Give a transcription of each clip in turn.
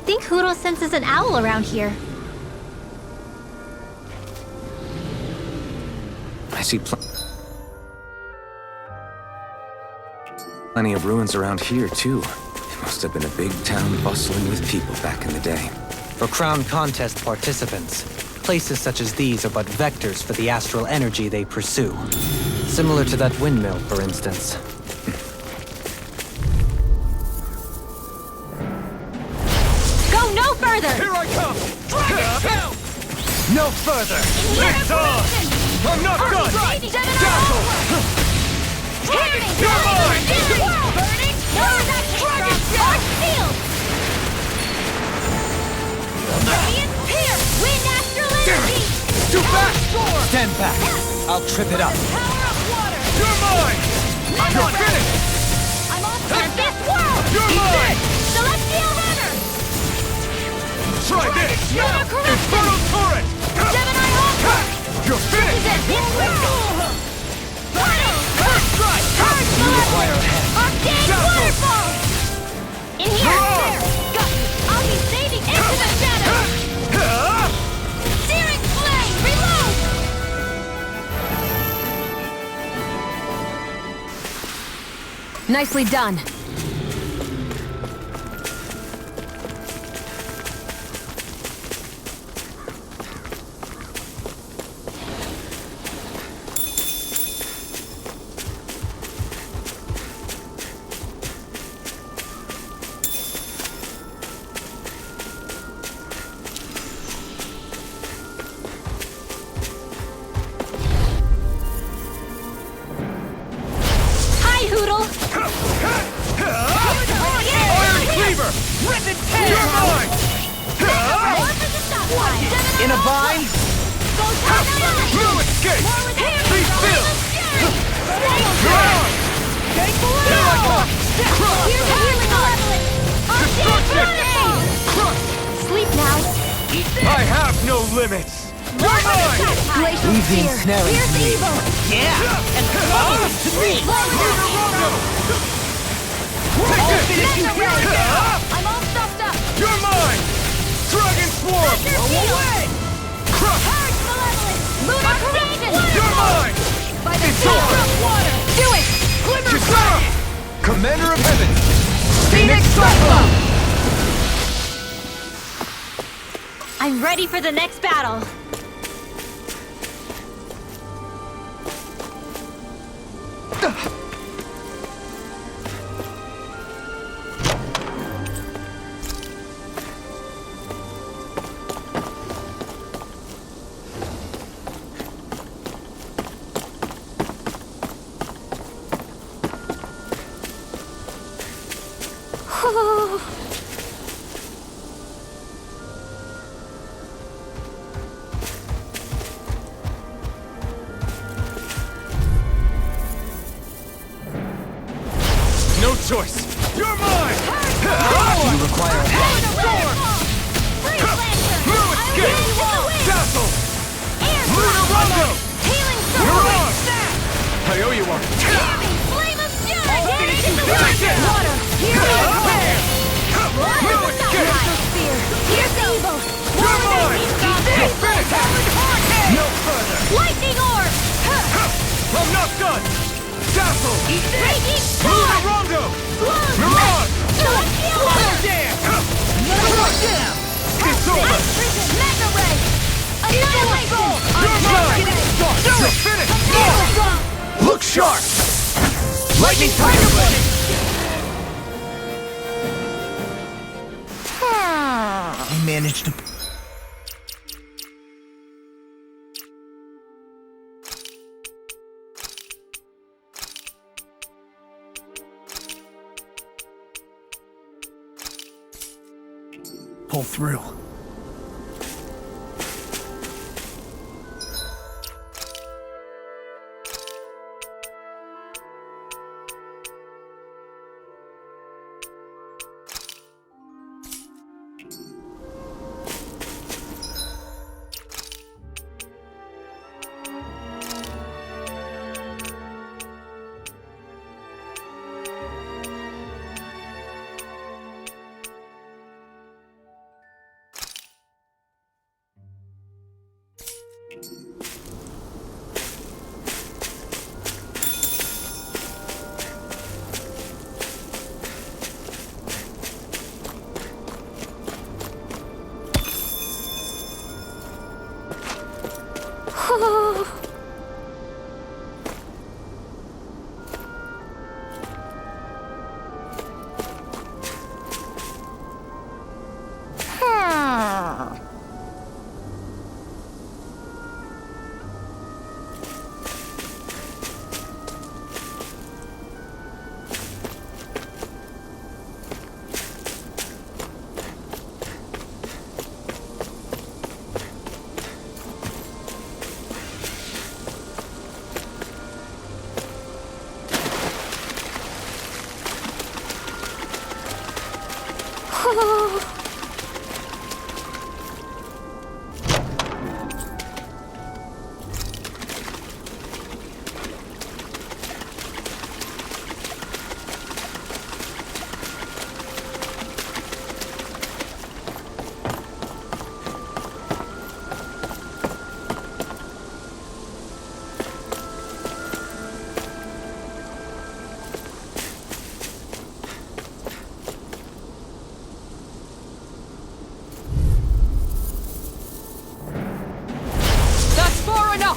think Huro senses an owl around here. I see plenty of ruins around here, too. It must have been a big town bustling with people back in the day. For Crown Contest participants, places such as these are but vectors for the astral energy they pursue. Similar to that windmill, for instance. Go no further! Here I come! Dragon! No further! It's on! I'm not done! Dazzle! You're mine! Burning! Dragon! Arc field! Radiant Pierce! Wind astral energy! Too fast! Stand back! I'll trip it up. Power of water! You're mine! You're finished! I'm on Tempest World! You're mine! Celestial Runner! Try this! Lunar Corruption! Infernal Torrent! Gemini Hawk! You're finished! First strike! You require a hand. Arcane Waterfall! In here! There! Got you! I'll be saving into the shadows! Searing Flame! Reload! Nicely done. Hi, Hoodle! Iron Cleaver! Rip and You're mine! In a bind? No escape! Be still! You're on! Here I come! Sleep now. I have no limits! You're mine! Leave the ensnaring Here's to me. evil. Yeah! And follow to me! I'm all stuffed up. You're mine! Dragon Swarm! Away! Crush! Purge Malevolence. Lunar Corruption. You're mine! By the It's power over. of water. Do it. Glimmer Kisara! Commander of Heaven! Phoenix Cyclone. I'm ready for the next battle. No choice! You're mine! You require a hand. No escape! Dazzle! Lunar Rondo! You're on! I owe you one! Take it! No escape! Here's evil! You're mine! You're finished! No further! Lightning orb! I'm not done! Dazzle! Raging Lunar storm! Rondo! Blood! Mirage! Celestial Runner! It's over! Ice Prison! Mega Ray! Annihilation! You're mine! You're finished! Look sharp! Lightning Tiger Blade! I managed to... pull through. That's far enough!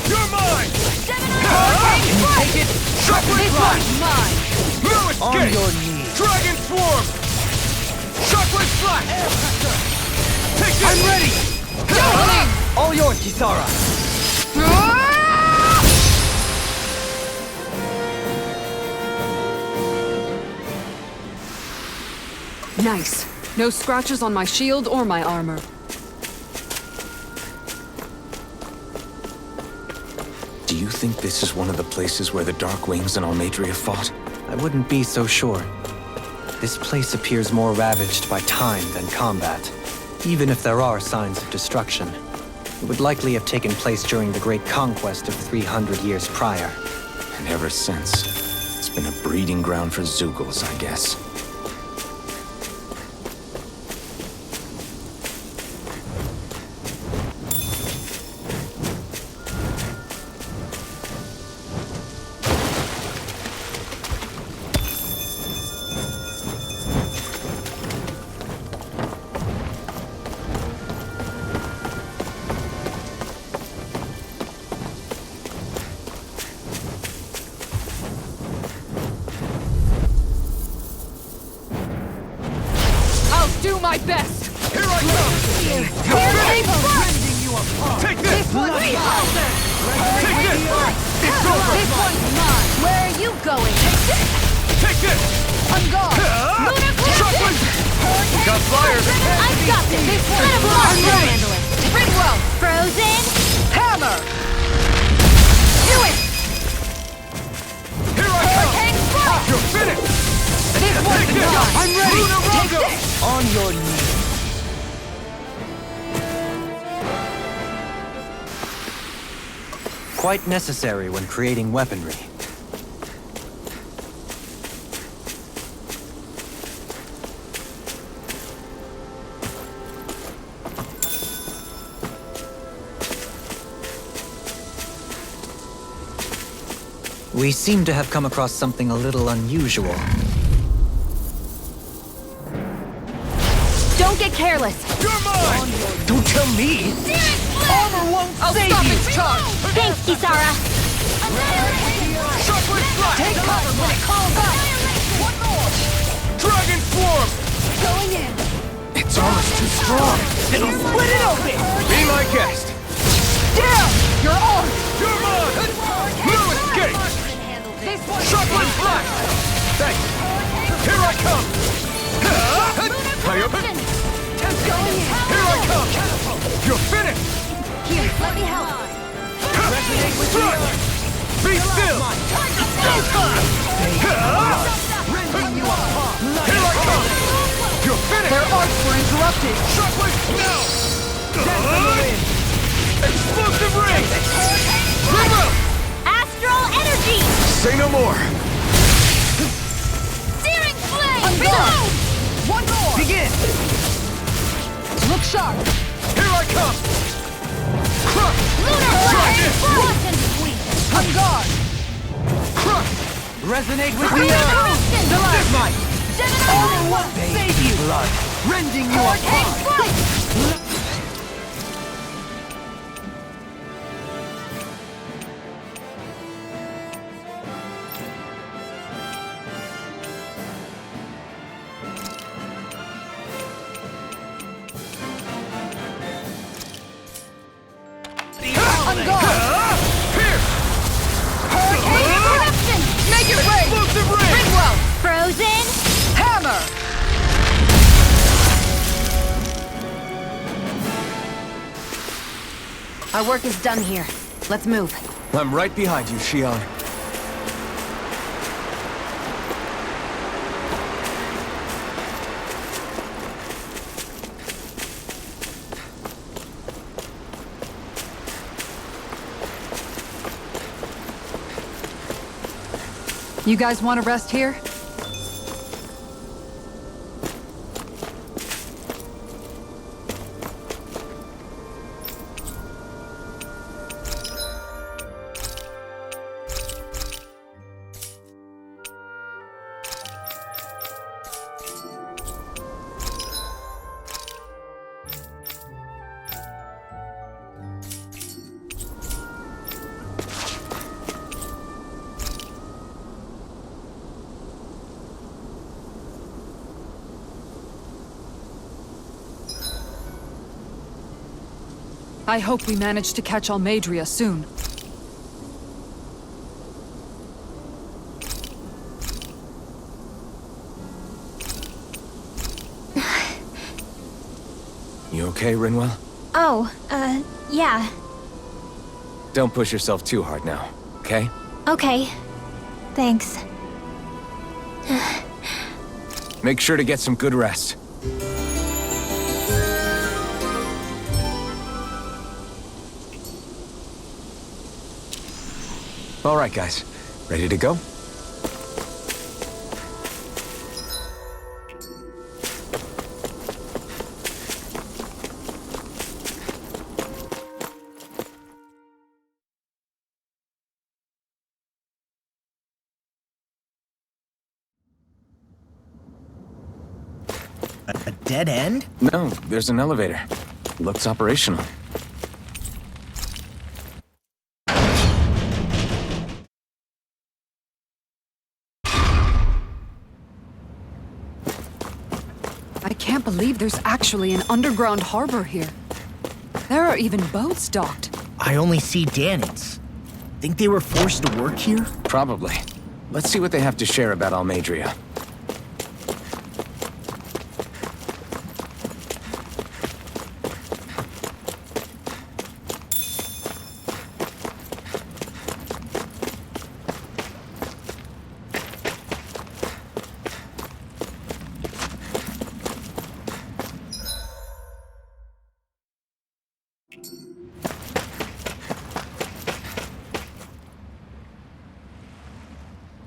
You're mine! Can you take it? Shockwave This Flash! one's mine! No escape! On your knees. Dragon Swarm! Shockwave Flash! Take this! I'm ready! Juggling! All yours, Kisara! Nice. No scratches on my shield or my armor. Do you think this is one of the places where the Dark Wings and Almadria fought? I wouldn't be so sure. This place appears more ravaged by time than combat. Even if there are signs of destruction, it would likely have taken place during the Great Conquest of 300 years prior. And ever since, it's been a breeding ground for Zeugles, I guess. I'll do my best! Here I come! Rending you apart! Take this! This one's mine! Take this! It's over! This one's mine! Where are you going? Take this! On guard! Lunar Shockwave! Hurricane Got fire! I've got this! This Let one's him mine! you handle it! Ringwell! Frozen? Hammer! Do it! Here I come! Hurricane strike! You're finished! This one's Take this! mine! I'm ready! Lunar Rondo! On your knees. Quite necessary when creating weaponry. We seem to have come across something a little unusual. Don't get careless! You're mine! Don't tell me! Armor won't I'll save stop you! its charge! Thanks, Kisara! Shockwave Flash! Take cover when it calls out! One more! Dragon Swarm! Going in! Its armor's too strong! It'll split it open! Be my guest! Down! You're on! You're mine! No escape! This one's Shockwave Flash! Thanks! Here I come! Hi-up! going in! Here I come! You're finished! Here, let me help! Strike! Be still! Go time! Here I come! You're finished! Their arcs were interrupted! Shockwave now! Explosive ring! River! Astral energy! Say no more! Searing flame! On guard! One more! Begin! Look sharp! Here I come! Crush! Lunar Dragon! Blast and sweep! On guard! Crush! Resonate with Lunar the earth! Crescent! This might! Gemini! Won't save you! Blood! Rending you Hurricane apart! strike! On guard! Here! Hurricane eruption! Make it rain! Explosive ring! Ringwell! Frozen! Hammer! Our work is done here. Let's move. I'm right behind you, Shion. You guys want to rest here? I hope we manage to catch Almadria soon. You okay, Rinwell? Oh, yeah. Don't push yourself too hard now, okay? Okay. Thanks. Make sure to get some good rest. All right, guys. Ready to go? A dead end? No, there's an elevator. Looks operational. I can't believe there's actually an underground harbor here. There are even boats docked. I only see Danans. Think they were forced to work here? Probably. Let's see what they have to share about Almadria.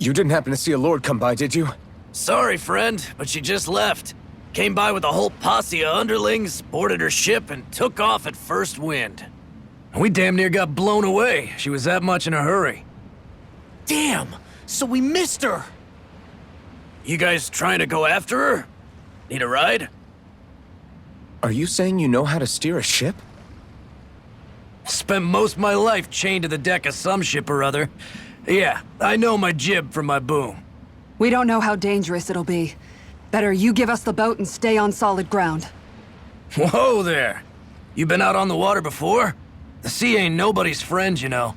You didn't happen to see a lord come by, did you? Sorry, friend, but she just left. Came by with a whole posse of underlings, boarded her ship, and took off at first wind. We damn near got blown away. She was that much in a hurry. Damn! So we missed her! You guys trying to go after her? Need a ride? Are you saying you know how to steer a ship? Spent most of my life chained to the deck of some ship or other. Yeah, I know my jib from my boom. We don't know how dangerous it'll be. Better you give us the boat and stay on solid ground. Whoa there! You been out on the water before? The sea ain't nobody's friend, you know.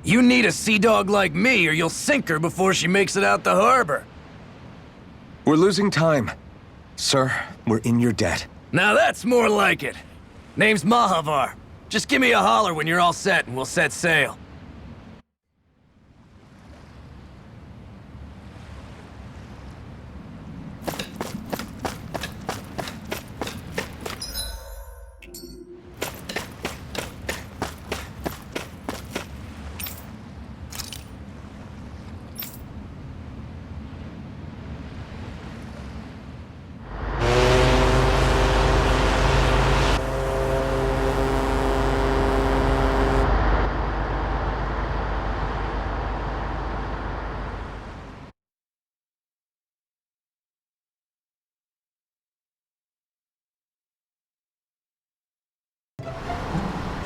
You need a sea dog like me or you'll sink her before she makes it out the harbor. We're losing time. Sir, we're in your debt. Now that's more like it. Name's Mahavar. Just give me a holler when you're all set and we'll set sail.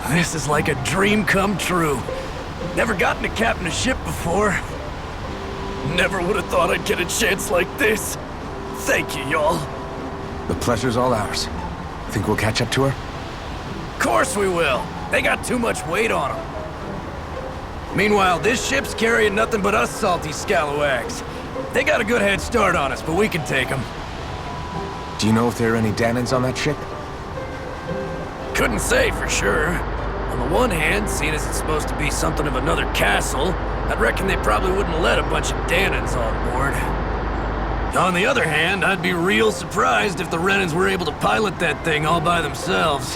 This is like a dream come true. Never gotten to captain a ship before. Never would have thought I'd get a chance like this. Thank you, y'all. The pleasure's all ours. Think we'll catch up to her? Of course we will. They got too much weight on them. Meanwhile, this ship's carrying nothing but us salty scalawags. They got a good head start on us, but we can take them. Do you know if there are any Danans on that ship? Couldn't say for sure. On the one hand, seeing as it's supposed to be something of another castle, I'd reckon they probably wouldn't let a bunch of Danans on board. On the other hand, I'd be real surprised if the Renans were able to pilot that thing all by themselves.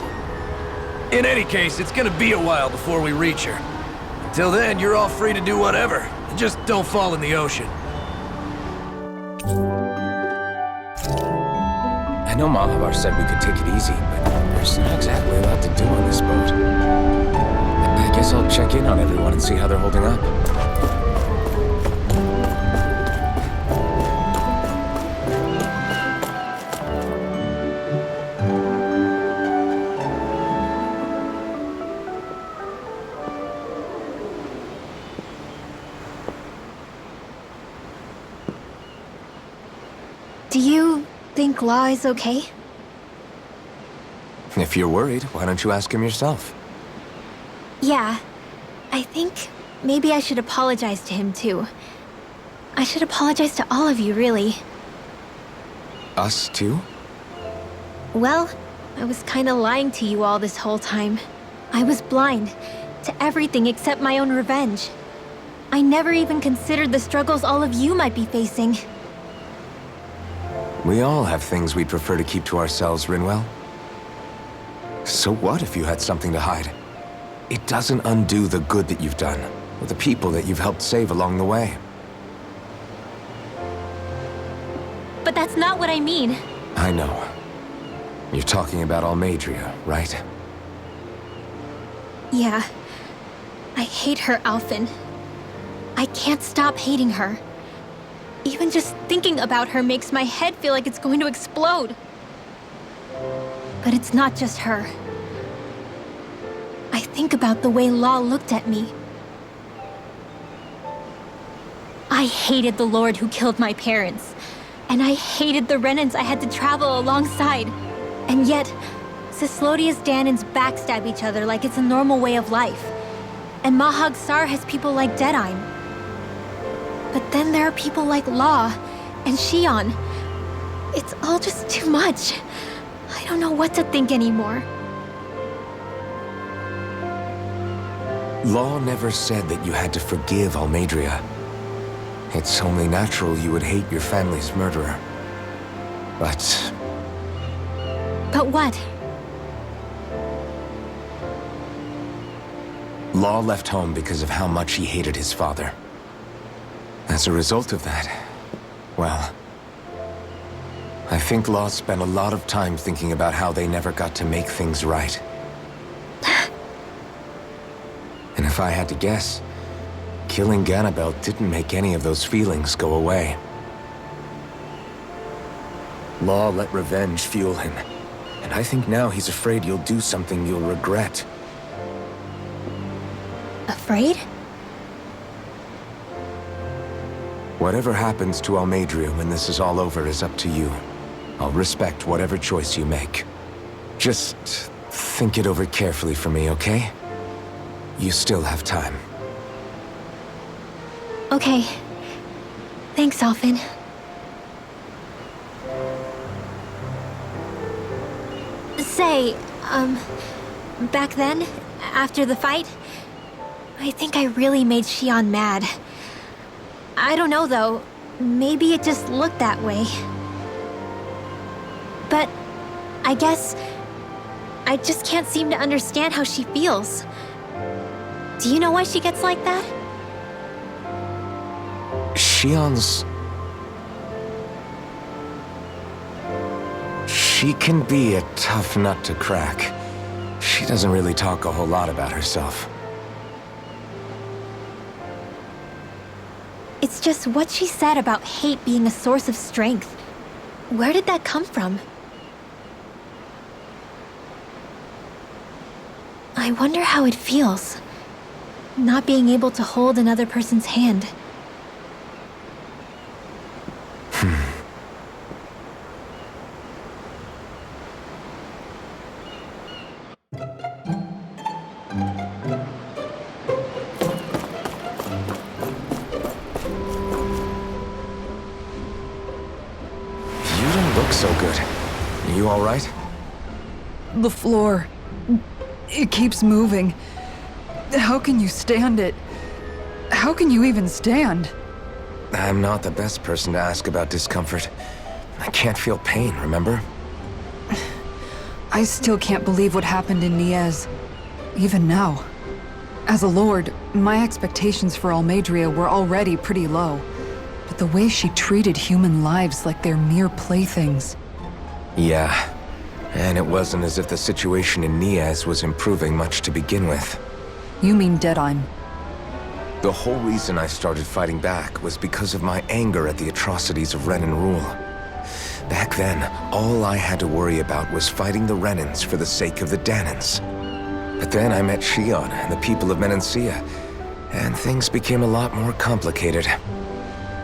In any case, it's gonna be a while before we reach her. Till then, you're all free to do whatever. Just don't fall in the ocean. I know Malabar said we could take it easy, but there's not exactly a lot to do on this boat. I guess I'll check in on everyone and see how they're holding up. Do you think Law is okay? If you're worried, why don't you ask him yourself? Yeah. I think maybe I should apologize to him too. I should apologize to all of you, really. Us too? Well, I was kinda lying to you all this whole time. I was blind to everything except my own revenge. I never even considered the struggles all of you might be facing. We all have things we'd prefer to keep to ourselves, Rinwell. So what if you had something to hide? It doesn't undo the good that you've done, or the people that you've helped save along the way. But that's not what I mean. I know. You're talking about Almadria, right? Yeah. I hate her, Alphen. I can't stop hating her. Even just thinking about her makes my head feel like it's going to explode. But it's not just her. I think about the way Law looked at me. I hated the Lord who killed my parents. And I hated the Renans I had to travel alongside. And yet, Cislodia's Danans backstab each other like it's a normal way of life. And Mahag Sar has people like Deadime. But then there are people like Law and Shion. It's all just too much. I don't know what to think anymore. Law never said that you had to forgive Almadria. It's only natural you would hate your family's murderer. But But what? Law left home because of how much he hated his father. As a result of that, well, I think Law spent a lot of time thinking about how they never got to make things right. And if I had to guess, killing Ganabel didn't make any of those feelings go away. Law let revenge fuel him, and I think now he's afraid you'll do something you'll regret. Afraid? Whatever happens to Almadria when this is all over is up to you. I'll respect whatever choice you make. Just think it over carefully for me, okay? You still have time. Okay. Thanks, Alphen. Say, back then, after the fight, I think I really made Shion mad. I don't know, though. Maybe it just looked that way. But I guess I just can't seem to understand how she feels. Do you know why she gets like that? Shion's... She can be a tough nut to crack. She doesn't really talk a whole lot about herself. It's just what she said about hate being a source of strength. Where did that come from? I wonder how it feels, not being able to hold another person's hand. You don't look so good. Are you all right? The floor. It keeps moving. How can you stand it? How can you even stand? I'm not the best person to ask about discomfort. I can't feel pain, remember? I still can't believe what happened in Niez. Even now. As a lord, My expectations for Almadria were already pretty low. But the way she treated human lives like they're mere playthings. Yeah. And it wasn't as if the situation in Niaz was improving much to begin with. You mean Deadheim? The whole reason I started fighting back was because of my anger at the atrocities of Renan rule. Back then, all I had to worry about was fighting the Renans for the sake of the Danans. But then I met Shion and the people of Menancia, and things became a lot more complicated.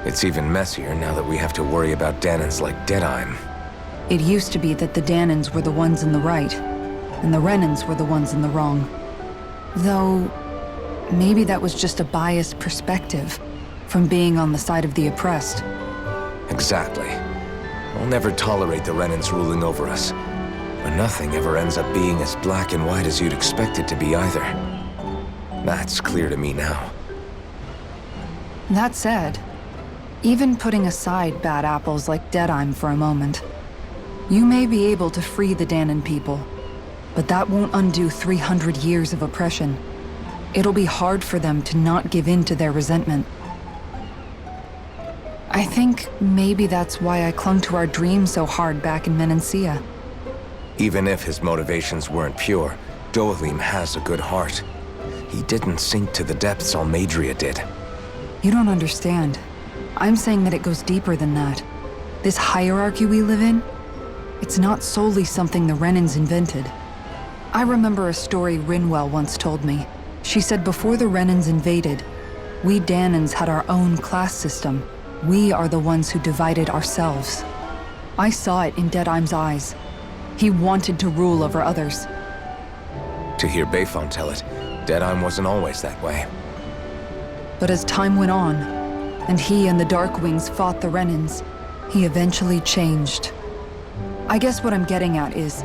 It's even messier now that we have to worry about Danans like Deadheim. It used to be that the Danans were the ones in the right, and the Renans were the ones in the wrong. Though, maybe that was just a biased perspective from being on the side of the oppressed. Exactly. We'll never tolerate the Renans ruling over us. But nothing ever ends up being as black and white as you'd expect it to be either. That's clear to me now. That said, even putting aside bad apples like Deadheim for a moment, you may be able to free the Danan people, but that won't undo 300 years of oppression. It'll be hard for them to not give in to their resentment. I think maybe that's why I clung to our dream so hard back in Menancia. Even if his motivations weren't pure, Dohalim has a good heart. He didn't sink to the depths Almadria did. You don't understand. I'm saying that it goes deeper than that. This hierarchy we live in, it's not solely something the Renans invented. I remember a story Rinwell once told me. She said before the Renans invaded, we Danans had our own class system. We are the ones who divided ourselves. I saw it in Deadheim's eyes. He wanted to rule over others. To hear Bayfon tell it, Deadheim wasn't always that way. But as time went on, and he and the Darkwings fought the Renans, he eventually changed. I guess what I'm getting at is,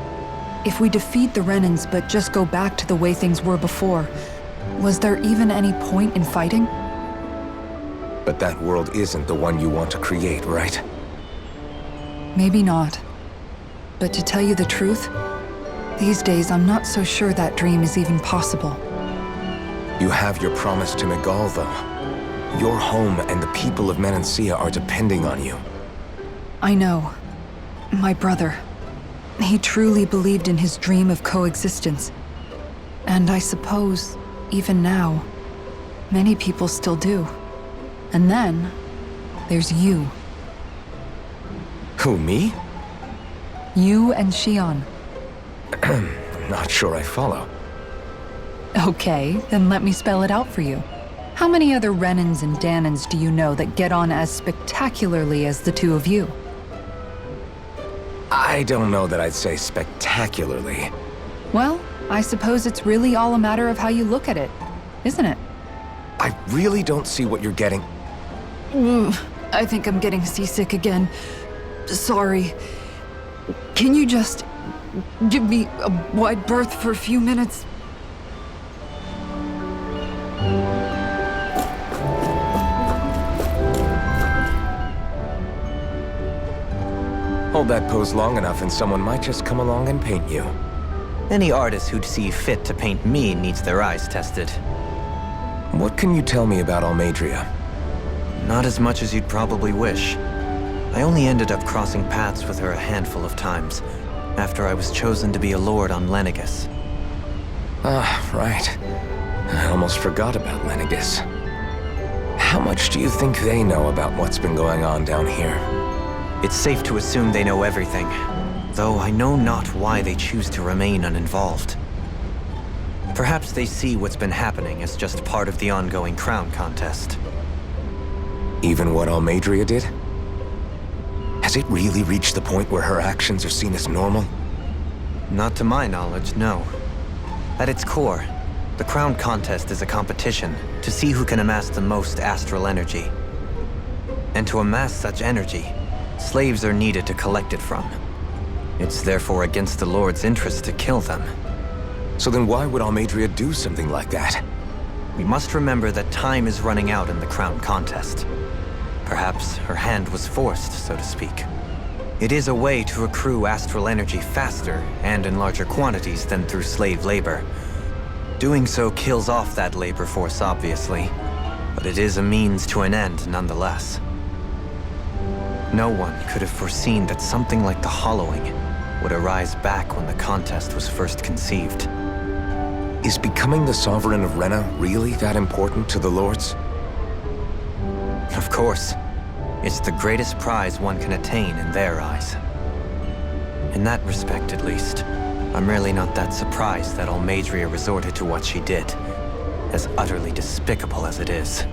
if we defeat the Renans but just go back to the way things were before, was there even any point in fighting? But that world isn't the one you want to create, right? Maybe not. But to tell you the truth, these days I'm not so sure that dream is even possible. You have your promise to Miguel, though. Your home and the people of Menancia are depending on you. I know. My brother. He truly believed in his dream of coexistence. And I suppose, even now, many people still do. And then, there's you. Who, me? You and Shion. I'm not sure I follow. Okay, then let me spell it out for you. How many other Renans and Danans do you know that get on as spectacularly as the two of you? I don't know that I'd say spectacularly. Well, I suppose it's really all a matter of how you look at it, isn't it? I really don't see what you're getting. I think I'm getting seasick again. Sorry. Can you just give me a wide berth for a few minutes? Hold that pose long enough and someone might just come along and paint you. Any artist who'd see fit to paint me needs their eyes tested. What can you tell me about Almadria? Not as much as you'd probably wish. I only ended up crossing paths with her a handful of times, after I was chosen to be a lord on Lenegus. Ah, right. I almost forgot about Lenegus. How much do you think they know about what's been going on down here? It's safe to assume they know everything, though I know not why they choose to remain uninvolved. Perhaps they see what's been happening as just part of the ongoing crown contest. Even what Almadria did? Has it really reached the point where her actions are seen as normal? Not to my knowledge, no. At its core, the crown contest is a competition to see who can amass the most astral energy. And to amass such energy, slaves are needed to collect it from. It's therefore against the Lord's interest to kill them. So then why would Almadria do something like that? We must remember that time is running out in the crown contest. Perhaps her hand was forced, so to speak. It is a way to accrue astral energy faster and in larger quantities than through slave labor. Doing so kills off that labor force, obviously, but it is a means to an end nonetheless. No one could have foreseen that something like the Hollowing would arise back when the contest was first conceived. Is becoming the Sovereign of Rena really that important to the Lords? Of course. It's the greatest prize one can attain in their eyes. In that respect, at least, I'm really not that surprised that Almadria resorted to what she did, as utterly despicable as it is.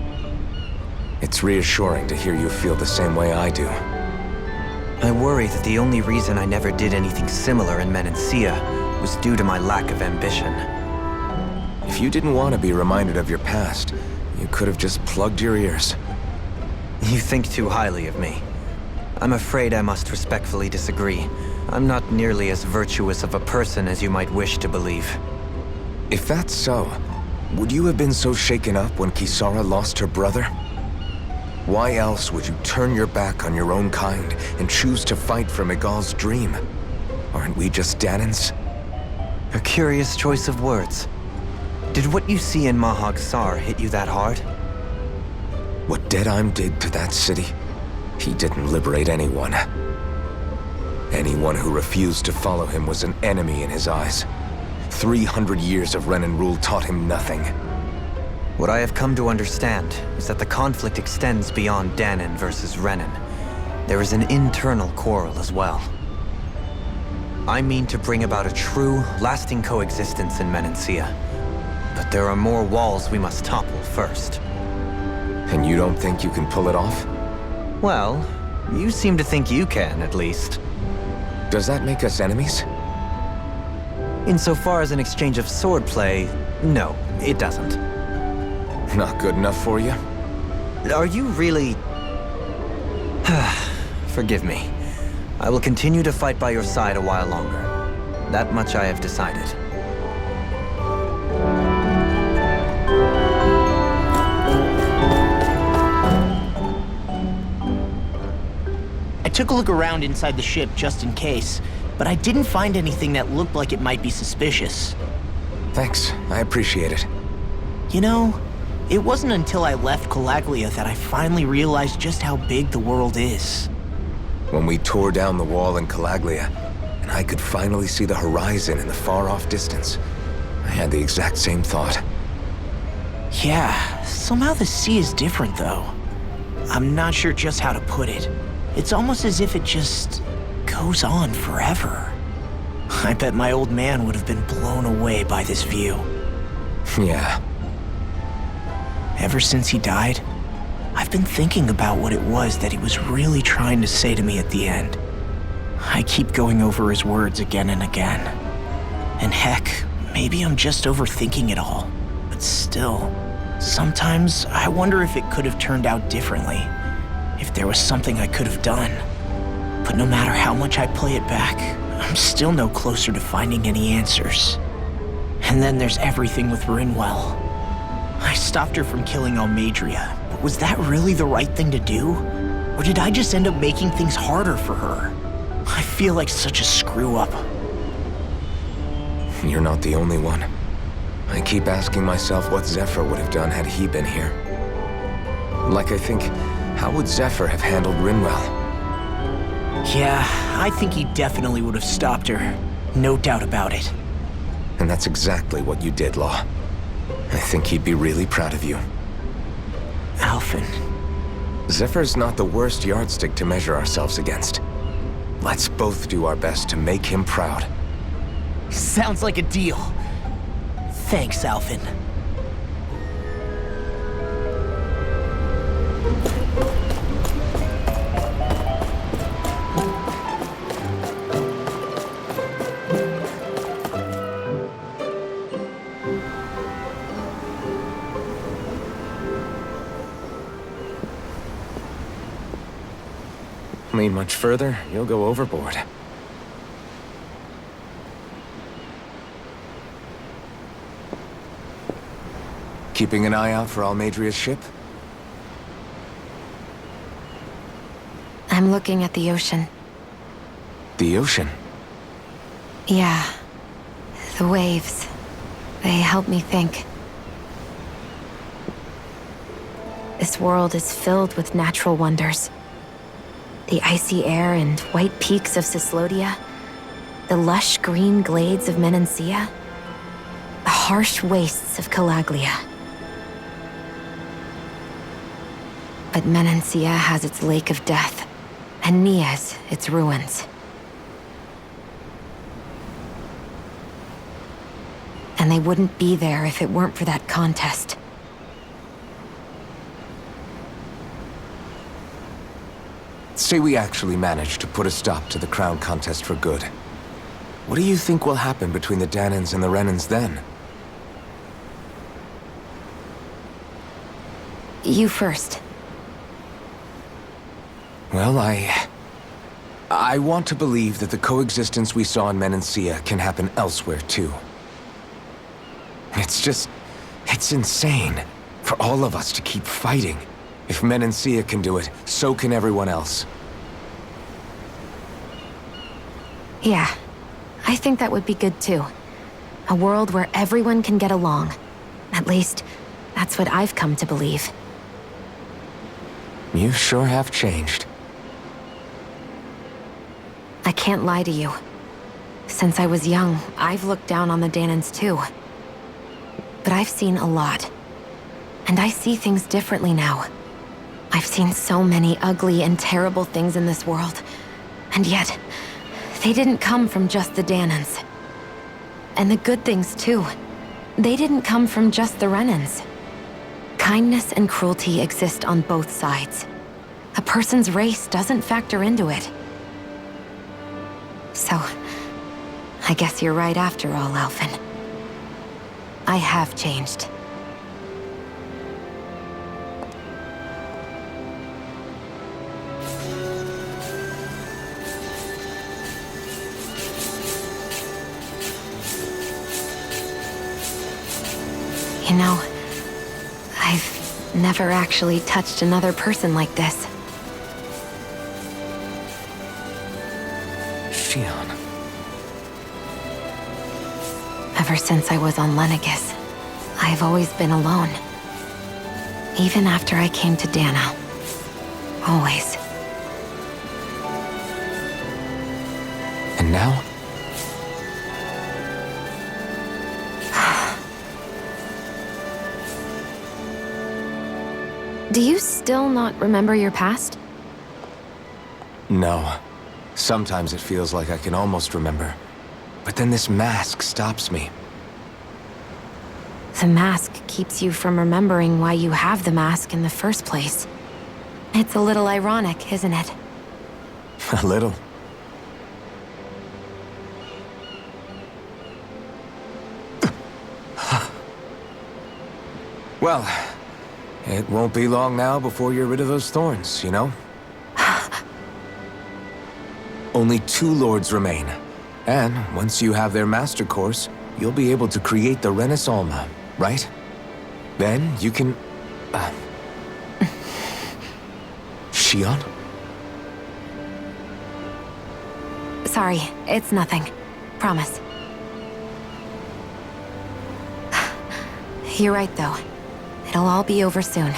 It's reassuring to hear you feel the same way I do. I worry that the only reason I never did anything similar in Menancia was due to my lack of ambition. If you didn't want to be reminded of your past, you could have just plugged your ears. You think too highly of me. I'm afraid I must respectfully disagree. I'm not nearly as virtuous of a person as you might wish to believe. If that's so, would you have been so shaken up when Kisara lost her brother? Why else would you turn your back on your own kind and choose to fight for Miguel's dream? Aren't we just Danans? A curious choice of words. Did what you see in Mahag Sar hit you that hard? What Deadheim did to that city, he didn't liberate anyone. Anyone who refused to follow him was an enemy in his eyes. 300 years of Renan rule taught him nothing. What I have come to understand is that the conflict extends beyond Danan versus Renan. There is an internal quarrel as well. I mean to bring about a true, lasting coexistence in Menancia. But there are more walls we must topple first. And you don't think you can pull it off? Well, you seem to think you can, at least. Does that make us enemies? Insofar as an exchange of swordplay, no, it doesn't. Not good enough for you? Are you really... Forgive me. I will continue to fight by your side a while longer. That much I have decided. I took a look around inside the ship just in case, but I didn't find anything that looked like it might be suspicious. Thanks, I appreciate it. You know, it wasn't until I left Calaglia that I finally realized just how big the world is. When we tore down the wall in Calaglia, and I could finally see the horizon in the far-off distance, I had the exact same thought. Yeah, somehow the sea is different though. I'm not sure just how to put it. It's almost as if it just goes on forever. I bet my old man would have been blown away by this view. Yeah. Ever since he died, I've been thinking about what it was that he was really trying to say to me at the end. I keep going over his words again and again. And heck, maybe I'm just overthinking it all. But still, sometimes I wonder if it could have turned out differently. If there was something I could have done. But no matter how much I play it back, I'm still no closer to finding any answers. And then there's everything with Rinwell. I stopped her from killing Almadria, but was that really the right thing to do? Or did I just end up making things harder for her? I feel like such a screw-up. You're not the only one. I keep asking myself what Zephyr would have done had he been here. Like I think, how would Zephyr have handled Rinwell? Yeah, I think he definitely would have stopped her. No doubt about it. And that's exactly what you did, Law. I think he'd be really proud of you. Alphen. Zephyr's not the worst yardstick to measure ourselves against. Let's both do our best to make him proud. Sounds like a deal. Thanks, Alphen. Lean much further, you'll go overboard. Keeping an eye out for Almadria's ship? I'm looking at the ocean. The ocean? Yeah. The waves. They help me think. This world is filled with natural wonders. The icy air and white peaks of Cyslodia, the lush green glades of Menancia, the harsh wastes of Calaglia. But Menancia has its Lake of Death, and Nias its ruins. And they wouldn't be there if it weren't for that contest. Say we actually manage to put a stop to the crown contest for good. What do you think will happen between the Danans and the Renans then? You first. Well, I want to believe that the coexistence we saw in Menancia can happen elsewhere, too. It's insane for all of us to keep fighting. If Menancia can do it, so can everyone else. Yeah, I think that would be good too. A world where everyone can get along. At least, that's what I've come to believe. You sure have changed. I can't lie to you. Since I was young, I've looked down on the Danans too. But I've seen a lot. And I see things differently now. I've seen so many ugly and terrible things in this world. And yet, they didn't come from just the Danans. And the good things too. They didn't come from just the Renans. Kindness and cruelty exist on both sides. A person's race doesn't factor into it. So, I guess you're right after all, Alphen. I have changed. You know, I've never actually touched another person like this. Shion. Ever since I was on Lenegis, I've always been alone. Even after I came to Dana. Always. And now? Do you still not remember your past? No. Sometimes it feels like I can almost remember. But then this mask stops me. The mask keeps you from remembering why you have the mask in the first place. It's a little ironic, isn't it? A little. Well, it won't be long now before you're rid of those thorns, you know? Only 2 lords remain. And once you have their master course, you'll be able to create the Renis Alma, right? Then you can... Shion? Sorry, it's nothing. Promise. You're right, though. It'll all be over soon.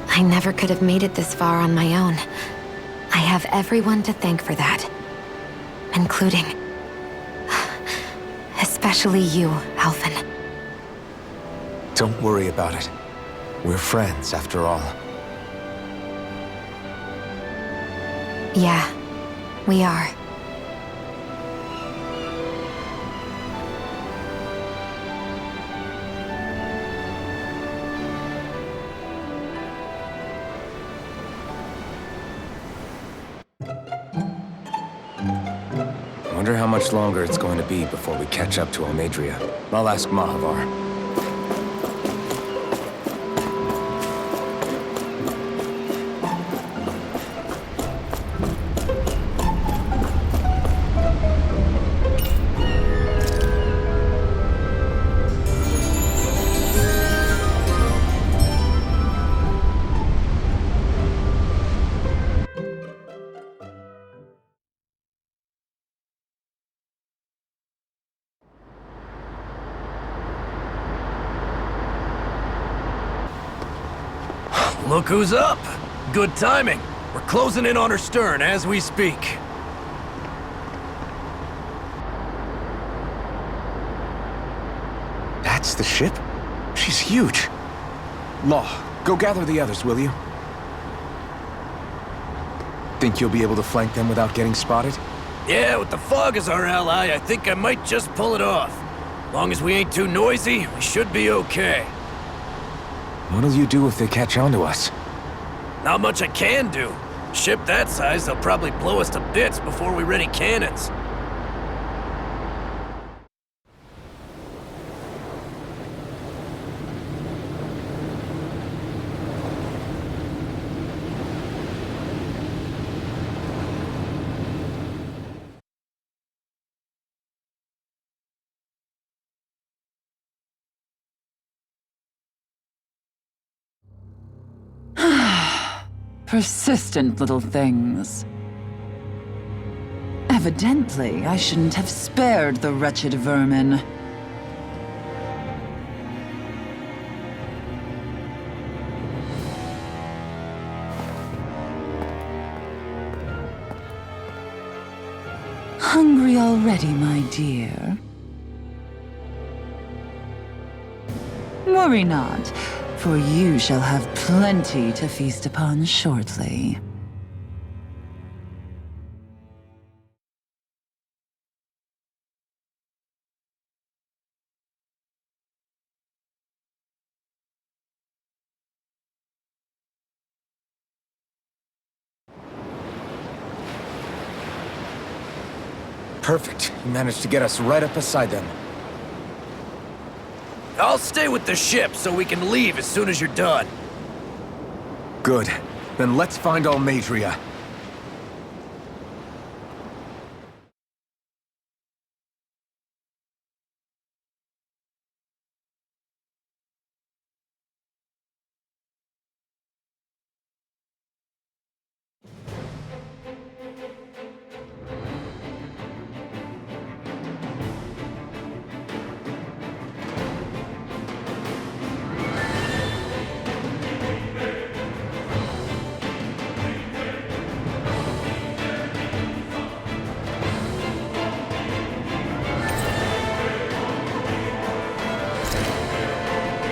I never could have made it this far on my own. I have everyone to thank for that. Including... especially you, Alphen. Don't worry about it. We're friends, after all. Yeah, we are. Wonder how much longer it's going to be before we catch up to Almedria. I'll ask Mahavar. Look who's up! Good timing. We're closing in on her stern as we speak. That's the ship? She's huge. Law, go gather the others, will you? Think you'll be able to flank them without getting spotted? Yeah, with the fog as our ally, I think I might just pull it off. Long as we ain't too noisy, we should be okay. What'll you do if they catch on to us? Not much I can do. Ship that size, they'll probably blow us to bits before we ready cannons. Persistent little things. Evidently, I shouldn't have spared the wretched vermin. Hungry already, my dear? Worry not, for you shall have plenty to feast upon shortly. Perfect. You managed to get us right up beside them. I'll stay with the ship so we can leave as soon as you're done. Good. Then let's find Almadria.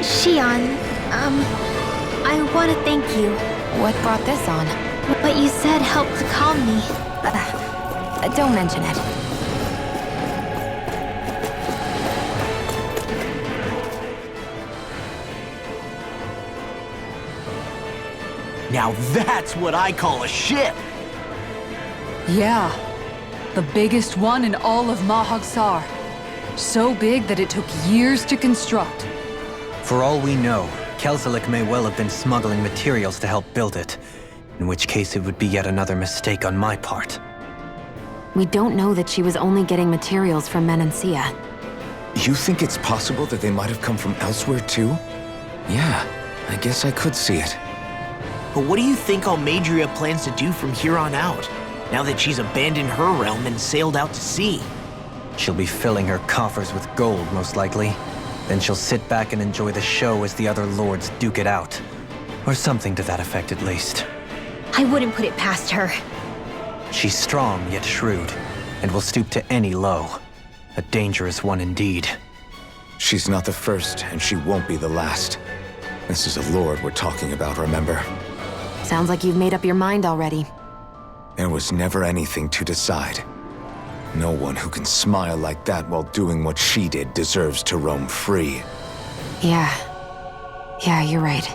Xion, I want to thank you. What brought this on? What you said helped to calm me. Don't mention it. Now that's what I call a ship! Yeah. The biggest one in all of Mahagsar. So big that it took years to construct. For all we know, Kelzelik may well have been smuggling materials to help build it, in which case it would be yet another mistake on my part. We don't know that she was only getting materials from Menancia. You think it's possible that they might have come from elsewhere too? Yeah, I guess I could see it. But what do you think Almadria plans to do from here on out, now that she's abandoned her realm and sailed out to sea? She'll be filling her coffers with gold, most likely. Then she'll sit back and enjoy the show as the other lords duke it out. Or something to that effect, at least. I wouldn't put it past her. She's strong, yet shrewd, and will stoop to any low. A dangerous one indeed. She's not the first, and she won't be the last. This is a lord we're talking about, remember? Sounds like you've made up your mind already. There was never anything to decide. No one who can smile like that while doing what she did deserves to roam free. Yeah. Yeah, you're right.